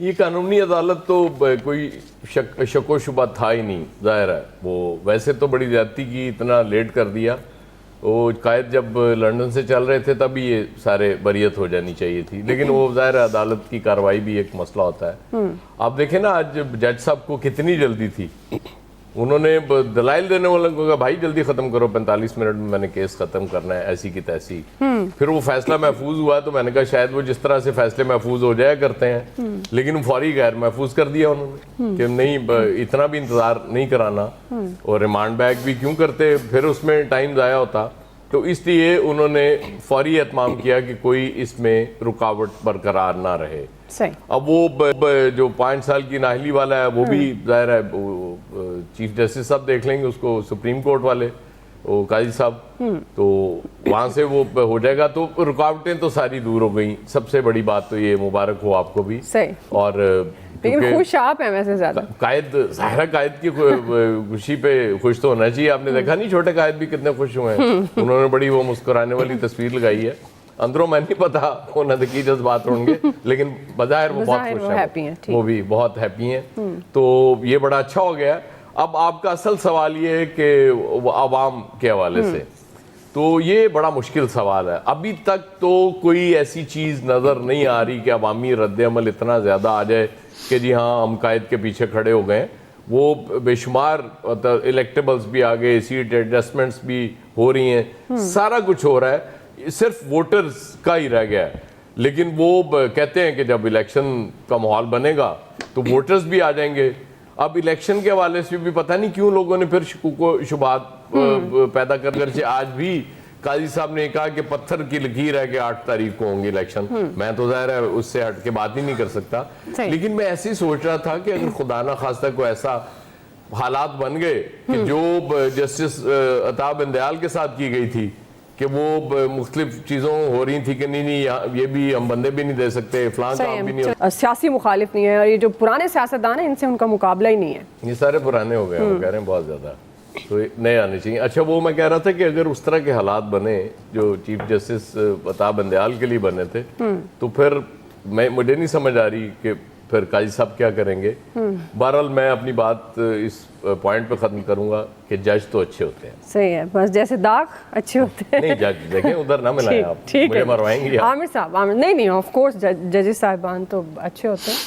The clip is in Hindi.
ये कानूनी अदालत तो कोई शको शुबा था ही नहीं, जाहिर है। वो वैसे तो बड़ी ज्यादती की, इतना लेट कर दिया। वो कायद जब लंदन से चल रहे थे तभी ये सारे बरियत हो जानी चाहिए थी, लेकिन वो जाहिर है अदालत की कार्रवाई भी एक मसला होता है। आप देखें ना, आज जज साहब को कितनी जल्दी थी, उन्होंने दलाइल देने वालों को कहा भाई जल्दी खत्म करो, 45 मिनट में मैंने केस खत्म करना है, ऐसी की तैसी। फिर वो फैसला महफूज हुआ तो मैंने कहा शायद वो जिस तरह से फैसले महफूज हो जाया करते हैं, लेकिन फौरी गैर महफूज कर दिया उन्होंने कि नहीं, इतना भी इंतजार नहीं कराना, और रिमांड बैक भी क्यों करते, फिर उसमें टाइम ज़ाया होता। तो इसलिए उन्होंने फौरी एहतमाम किया कि कोई इसमें रुकावट बरकरार ना रहे। सही। अब वो जो 5 साल की नाहली वाला है वो भी जाहिर है चीफ जस्टिस साहब देख लेंगे उसको, सुप्रीम कोर्ट वाले वो काजी साहब, तो वहां से वो हो जाएगा। तो रुकावटें तो सारी दूर हो गई। सबसे बड़ी बात तो ये, मुबारक हो आपको भी। सही। और लेकिन खुश आप हैं वैसे ज्यादा। कायद ज़ाहिर कायद की खुशी पे खुश तो होना चाहिए। आपने देखा नहीं छोटे कायद भी कितने खुश हुए हैं, उन्होंने बड़ी वो मुस्कुराने वाली तस्वीर लगाई है। अंदरों मैं नहीं पता वो नदकी जज्बात होंगे, लेकिन बज़ाहिर वो बहुत खुश हैं, वो भी बहुत हैप्पी हैं। तो ये बड़ा अच्छा हो गया। अब आपका असल सवाल ये है कि आवाम के हवाले से, तो ये बड़ा मुश्किल सवाल है। अभी तक तो कोई ऐसी चीज़ नज़र नहीं आ रही कि अवामी रद्द-ए-अमल इतना ज़्यादा आ जाए कि जी हाँ हम कायद के पीछे खड़े हो गए। वो बेशुमार इलेक्टेबल्स भी आ गए, सीट एडजस्टमेंट्स भी हो रही हैं, सारा कुछ हो रहा है, सिर्फ वोटर्स का ही रह गया है। लेकिन वो कहते हैं कि जब इलेक्शन का माहौल बनेगा तो वोटर्स भी आ जाएंगे। अब इलेक्शन के हवाले से भी पता नहीं क्यों लोगों ने फिर शुबात पैदा कर आज भी काजी साहब ने कहा कि पत्थर की लकीर है कि 8 तारीख को होंगे इलेक्शन। मैं तो जाहिर है उससे हट के बात ही नहीं कर सकता, लेकिन मैं ऐसे ही सोच रहा था कि अगर खुदा ना खास्ता को ऐसा हालात बन गए कि जो जस्टिस अता बिंदयाल के साथ की गई थी कि वो मुख्तलिफ चीज़ों हो रही थी कि नहीं ये भी हम बंदे भी नहीं दे सकते, फलां काम भी नहीं, सियासी मुखालिफ नहीं है, और ये जो पुराने सियासतदान हैं इनसे उनका मुकाबला ही नहीं है। ये सारे पुराने हो गए, वो कह रहे हैं बहुत ज़्यादा, तो नए आने चाहिए। अच्छा, वो मैं कह रहा था कि अगर उस तरह के हालात बने जो चीफ जस्टिस अता बंदयाल के लिए बने थे, तो फिर मुझे नहीं समझ आ रही कि फिर काजी साहब क्या करेंगे। बहरहाल मैं अपनी बात इस पॉइंट पे ख़त्म करूंगा कि जज तो अच्छे होते हैं। सही है, बस जैसे दाग अच्छे होते हैं। नहीं जज देखें उधर ना मिलाएं आप, मुझे मरवाएंगे आमिर साहब। नहीं ऑफ कोर्स जजेस साहिबान तो अच्छे होते हैं।